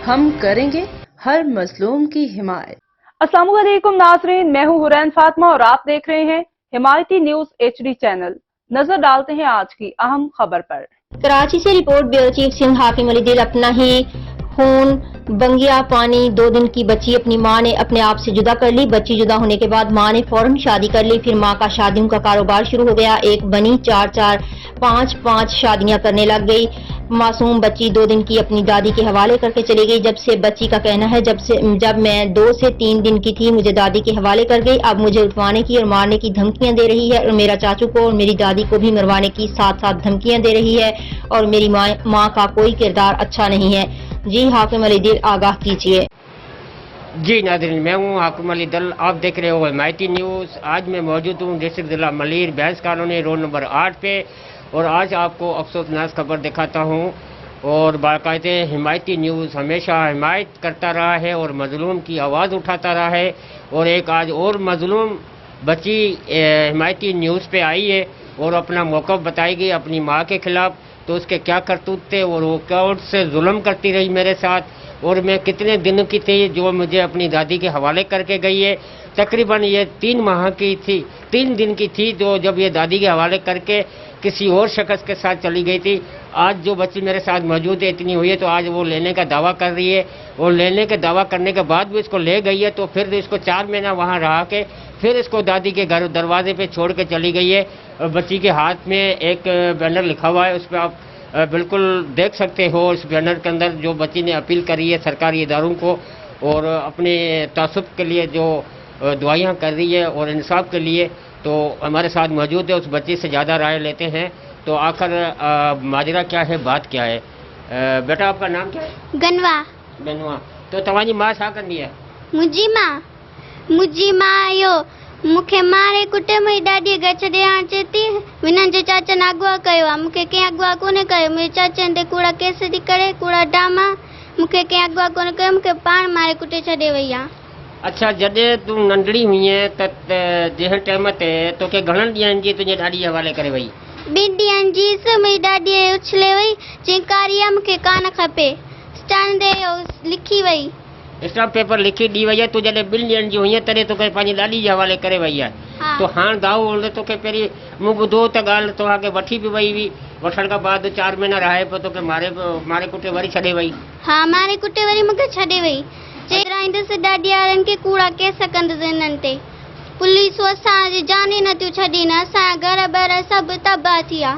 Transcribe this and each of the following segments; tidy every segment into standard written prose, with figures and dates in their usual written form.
ہم کریں گے ہر مظلوم کی حمایت۔ السلام علیکم ناظرین، میں ہوں حرین فاطمہ اور آپ دیکھ رہے ہیں حمایتی نیوز HD چینل۔ نظر ڈالتے ہیں آج کی اہم خبر پر۔ کراچی سے رپورٹ بیورو چیف سندھ حاکم علی دل۔ اپنا ہی خون بنگیا پانی 2 دن کی بچی اپنی ماں نے اپنے آپ سے جدا کر لی۔ بچی جدا ہونے کے بعد ماں نے فوراً شادی کر لی۔ پھر ماں کا شادیوں کا کاروبار شروع ہو گیا۔ ایک بنی 4 5 شادیاں کرنے لگ گئی۔ معصوم بچی 2 دن کی اپنی دادی کے حوالے کر کے چلی گئی۔ جب سے بچی کا کہنا ہے جب میں 2 سے 3 دن کی تھی مجھے دادی کے حوالے کر گئی۔ اب مجھے اٹھوانے کی اور مارنے کی دھمکیاں دے رہی ہے اور میرا چاچو کو اور میری دادی کو بھی مروانے کی ساتھ دھمکیاں دے رہی ہے اور میری ماں کا کوئی کردار اچھا نہیں ہے۔ جی حاکم علی دل آگاہ کیجیے۔ جی ناظرین، میں ہوں حاکم علی دل، آپ دیکھ رہے ہو حمایتی نیوز۔ آج میں موجود ہوں ڈسٹرکٹ ضلع ملیر بحث کالونی روڈ نمبر 8 پہ، اور آج آپ کو افسوسناک خبر دکھاتا ہوں۔ اور باقاعدہ حمایتی نیوز ہمیشہ حمایت کرتا رہا ہے اور مظلوم کی آواز اٹھاتا رہا ہے، اور ایک آج اور مظلوم بچی حمایتی نیوز پہ آئی ہے اور اپنا موقف بتائے گی اپنی ماں کے خلاف، تو اس کے کیا کرتوت تھے اور وہ کورٹ سے ظلم کرتی رہی میرے ساتھ، اور میں کتنے دن کی تھی جو مجھے اپنی دادی کے حوالے کر کے گئی ہے۔ تقریباً یہ 3 ماہ کی تھی، 3 دن کی تھی جو جب یہ دادی کے حوالے کر کے کسی اور شخص کے ساتھ چلی گئی تھی۔ آج جو بچی میرے ساتھ موجود ہے اتنی ہوئی ہے، تو آج وہ لینے کا دعویٰ کر رہی ہے، اور لینے کا دعویٰ کرنے کے بعد بھی اس کو لے گئی ہے، تو پھر اس کو 4 مہینہ وہاں رہا کے پھر اس کو دادی کے گھر دروازے پہ چھوڑ کے چلی گئی ہے۔ بچی کے ہاتھ میں ایک بینر لکھا ہوا ہے، اس پہ آپ بالکل دیکھ سکتے ہو۔ اس بینر کے اندر جو بچی نے اپیل کری ہے سرکاری اداروں کو، اور اپنے تعصب کے لیے جو دعائیاں کر رہی ہے اور انصاف کے لیے، تو ہمارے ساتھ موجود ہے۔ اس بچی سے زیادہ رائے لیتے ہیں، تو آخر ماجرا کیا ہے، بات کیا ہے۔ بیٹا آپ کا نام کیا ہے؟ گنوا۔ تو تمہاری ماں چھا کندی ہے؟ मुंहिंजी मां इहो मूंखे मारे कुटे मुंहिंजी ॾाॾीअ घर छॾे हाणे चए थी हिननि जे चाचनि अॻुवा कयो आहे। मूंखे कंहिं अॻुवा कोन्हे कयो, मुंहिंजे चाचनि ते कूड़ा केस थी करे, कूड़ा ड्रामा, मूंखे कंहिं अॻुवा कोन्हे कयो, मूंखे पाण मारे कुटे छॾे वई आहे। अच्छा, जॾहिं तूं नंढड़ी हुईं त जंहिं टाइम ते तोखे घणनि ॾींहंनि जी तुंहिंजे ॾाॾी हवाले करे वई? 2 ॾींहंनि जी मुंहिंजी ॾाॾीअ उछले वई, चई कारी आहे मूंखे कान खपे, स्टैंड ते लिखी वई, स्टाम्प पेपर लिखी ॾी वई आहे। तूं जॾहिं 2 ॾींहंनि जी हुईं तॾहिं तोखे पंहिंजी ॾाॾी जे हवाले करे वई आहे। तो हाणे दाऊ हुन तोखे पहिरीं मूं ॿुधो त ॻाल्हि तव्हांखे वठी बि वई हुई, वठण खां बाद 4 महीना रहे पोइ तोखे मारे कुटे वरी छॾे वई? हा, मारे कुटे वरी मूंखे छॾे वई, चई राईंदसि ॾाॾी वारनि खे कूड़ा केस कंदसि हिननि ते। पुलिसूं असांजी जान ई नथियूं छॾीनि, असांजा घर ॿर सभु तबाह थी विया।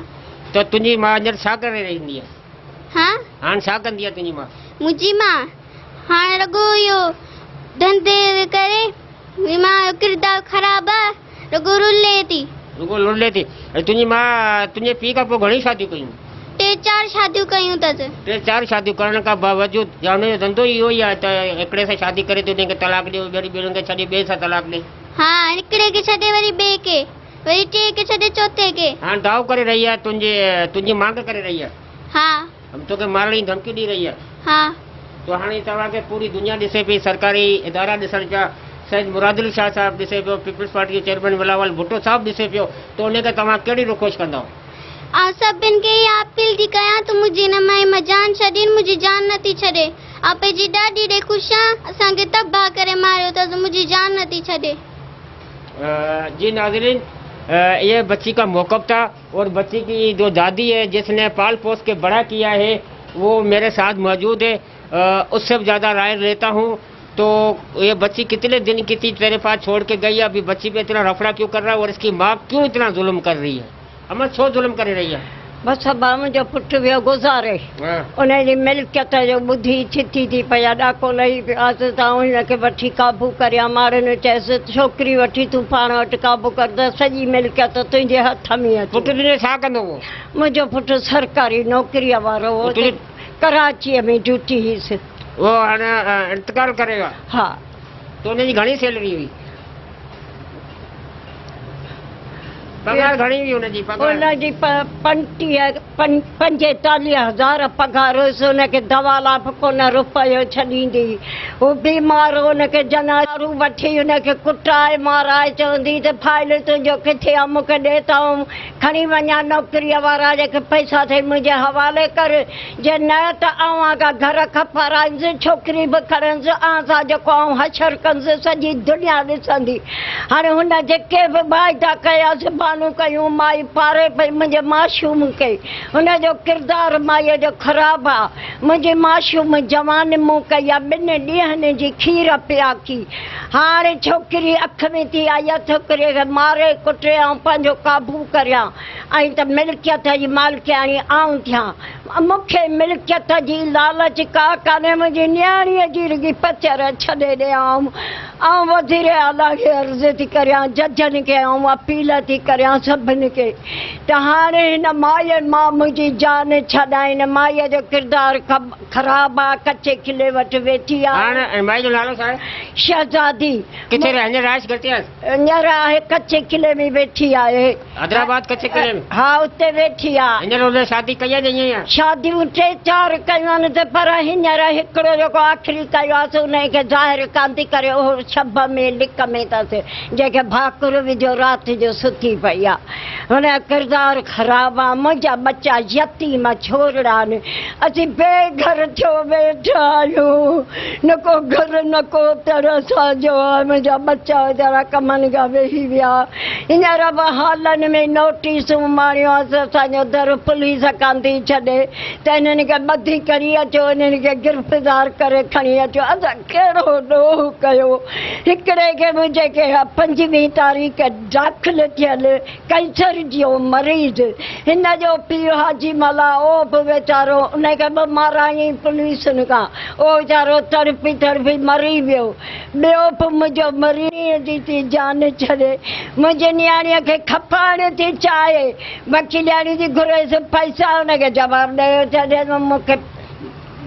त तुंहिंजी माउ हींअर छा करे रहंदी आहे? हा, हाणे छा कंदी आहे तुंहिंजी माउ? मुंहिंजी मां हाणे रुॻो इहो धंधे करे, मां जो किरदार ख़राबु आहे, रुॻो रुले थी। ऐं तुंहिंजी माउ तुंहिंजे पीउ खां पोइ घणी शादियूं कयूं? 3-4 शादियूं कयूं अथसि। 3-4 शादियूं करण खां बावजूदि या हुनजो धंधो इहो ई आहे त हिकिड़े सां शादी करे त उनखे तलाक ॾियो, ॿियनि खे छॾे ॿिए सां तलाक ॾे? हा, हिकिड़े खे छॾे वरी ॿिए खे, वरी 3 खे छॾे 4थे खे। हाणे दाऊ करे रही आहे तुंहिंजी माउ खे करे रही आहे? हा। तोखे मारण जी धमकी ॾेई रही आहे? हा। तो हाणे तव्हांखे पूरी दुनिया ॾिसे पई, सरकारी इदारा ॾिसनि पिया, सैयद मुरादुल शाह साहब ॾिसे पियो, पीपल्स पार्टी जो चेयरमैन बिलावल भुट्टो साहब ॾिसे पियो, तो उनखे तव्हां कहिड़ी रिक्वेस्ट कंदव? सभिनि खे इहा अपील थी कयां त मुंहिंजी हिन मां जान छॾीनि, मुंहिंजी जान नथी छॾे। पंहिंजी ॾाॾी ॾे ख़ुशि आहे, असांखे तबाह करे मारियो अथसि, मुंहिंजी जान नथी छॾे। जी नाज़रीन, ये बच्ची का मौक़िफ़ था, और बच्ची की जो दादी है जिसने पाल पोस के बड़ा किया है वो मेरे साथ मौजूद है। उससे ज़्यादा राय लेता हूँ। तो ये बच्ची कितने दिन की थी तेरे पास छोड़ के गई, अभी बच्ची पे इतना रफड़ा क्यों कर रहा है, और इसकी माँ क्यों इतना जुल्म कर रही है? अमर छो जुल्म करे रही है? बस मुंहिंजो पुटु वियो गुज़ारे, उनजी मिल्कियत जो ॿुधी छिती थी पई आहे, ॾाको लही पियो आहे, त हुनखे वठी काबू करिया। मारनि चयसि छोकिरी वठी तूं पाण वटि काबू कर, त सॼी मिल्कियत तुंहिंजे हथ में अचे। पुटु तुंहिंजो छा कंदो हो? मुंहिंजो पुटु सरकारी नौकिरीअ वारो हो, कराचीअ में ड्यूटी हुईसि। वो हाणे इंतकाल करेगा? हा। तो उनजी घणी सैलरी हुई? पगार घणी हुई हुनजी पगार? हुनजी 45,000 पगार हुयसि। हुनखे दवा लाभ कोन रुपयो छॾींदी। हू बीमार हुनखे जनारू वठी हुनखे कुटाए माराए चवंदी त फाइल तुंहिंजो किथे आहे, मूंखे ॾे त खणी वञा नौकरीअ वारा जेके पैसा थिए मुंहिंजे हवाले कर। जे न त आऊं घर खां पाराईंदसि, छोकिरी बि खणंदसि, सां जेको आऊं हशर कंदसि सॼी दुनिया ॾिसंदी। हाणे हुन जेके बि वाइदा कयासीं बानू कयूं, माई पारे पई मुंहिंजे मासूम खे। हुनजो किरदारु माईअ जो ख़राबु आहे। मुंहिंजी मासूम जवान मूं कई आहे, 2 ॾींहंनि जी खीर पिया की। हाणे छोकिरी अख में थी आई आहे, छोकिरीअ खे मारे कुटे ऐं पंहिंजो काबू करियां ऐं त मिल्कियत जी मालिकियाणी आऊं थियां। मूंखे मिल्कियत जी लालच का कान्हे। मुंहिंजी न्याणीअ जी रुॻी पचर छॾे ॾियां। ऐं वज़ीर आला खे अर्ज़ु थी करियां, जजनि खे ऐं अपील थी करियां सभिनि खे त हाणे हिन माईअ मां मुंहिंजी जान छॾाइनि। माईअ जो किरदारु ख़राबु आहे, कचे किले वटि वेठी आहे। हाणे माई जो नालो छा आहे? शहज़ादी। किथे रहंदे राश करती है? हींअर आहे कचे किले में वेठी आहे। हैदराबाद कच्चे किले में? हा, उते वेठी आहे। हींअर हुन शादी कई आहे ईअं आहे? शादियूं 3-4 कयूं आहिनि त पर हींअर हिकिड़ो जेको आख़िरी कयो आहे उनखे ज़ाहिर कान थी करे। उहो छब में लिक में अथसि, जंहिंखे भाकुर विझो राति जो सुती पई आहे। हुन जो किरदारु ख़राबु आहे। मुंहिंजा बच्चा यतीम छोरड़ा आहिनि। असीं बेघर थियो वेठा आहियूं, न को घर न को तर असांजो आहे। मुंहिंजा बच्चा वीचारा कमनि खां वेही विया। हींअर बि हालनि में नोटिसूं मारियूं आहे, असांजो दर पुलिस कान थी छॾे त हिननि खे ॿधी करी अचो, हिननि खे गिरफ़्तार करे खणी अचो। असां कहिड़ो ॾोह कयो। हिकिड़े खे बि जेके 25 तारीख़ दाख़िल थियल कैंसर जो मरीज़, हिन जो पीउ हाजी मला, उहो बि वीचारो उनखे बि माराई पुलिसनि खां। उहो वीचारो तड़पी मरी वियो। ॿियो बि मुंहिंजो मरीज़ जी थी जान छॾे। मुंहिंजी नियाणीअ खे खपाइण थी चाहे, वकीलाणी जी घुरेसि पैसा, हुनखे जवाबु ॾेयो छॾे मूंखे।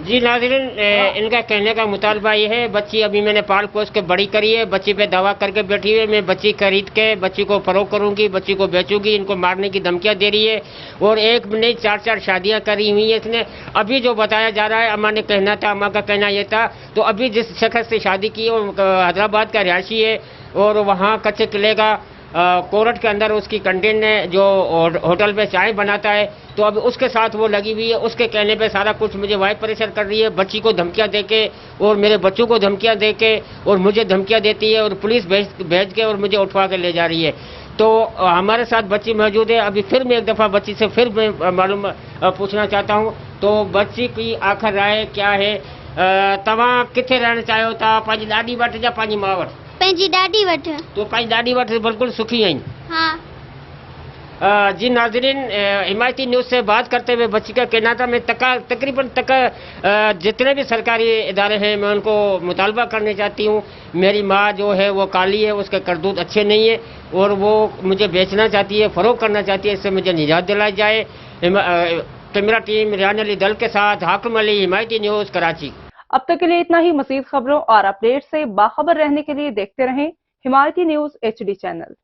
जी नाज़रीन, इनका कहने का मुतालबा ये है, बच्ची अभी मैंने पाल पोस के बड़ी करी है, बच्ची पे दवा करके बैठी हुई है। मैं बच्ची खरीद के बच्ची को फरोख्त करूंगी, बच्ची को बेचूंगी। इनको मारने की धमकियां दे रही है और एक नहीं 4-4 शादियां करी हुई है इसने। अभी जो बताया जा रहा है, अम्मा ने कहना था, अम्मा का कहना ये था, तो अभी जिस शख्स से शादी की वो हैदराबाद का रिहायशी है और वहाँ कच्चे किले का कोरट के अंदर उसकी कंटेन है जो होटल पे चाय बनाता है, तो अब उसके साथ वो लगी हुई है। उसके कहने पे सारा कुछ मुझे वाइफ परेशान कर रही है, बच्ची को धमकियां देके और मेरे बच्चों को धमकियां देके और मुझे धमकियां देती है और पुलिस भेज के और मुझे उठवा के ले जा रही है। तो हमारे साथ बच्ची मौजूद है। अभी फिर मैं एक दफ़ा बच्ची से फिर मैं मालूम पूछना चाहता हूँ, तो बच्ची की आखिर राय क्या है? तव्हां किथे रहना चाहियो था, पंहिंजी ॾाॾी वटि या पंहिंजी माउ वटि? पंहिंजी ॾाॾी वटि। तो पंहिंजी ॾाॾी वटि बिल्कुलु सुखी आहीं? हाँ। जी नाजरीन, हिमायती न्यूज़ से बात करते हुए बच्ची का कहना था, मैं तकरीबन जितने भी सरकारी इदारे हैं मैं उनको मुतालबा करने चाहती हूँ। मेरी माँ जो है वो काली है, उसके करतूत अच्छे नहीं है और वो मुझे बेचना चाहती है, फ़रोख्त करना चाहती है। इससे मुझे निजात दिलाई जाए। कैमरा टीम रियान अली दल के साथ हाकिम अली, हिमायती न्यूज़, कराची। अब तक के लिए इतना ही। मज़ीद खबरों और अपडेट से बाखबर रहने के लिए देखते रहें हिमायती न्यूज़ HD चैनल।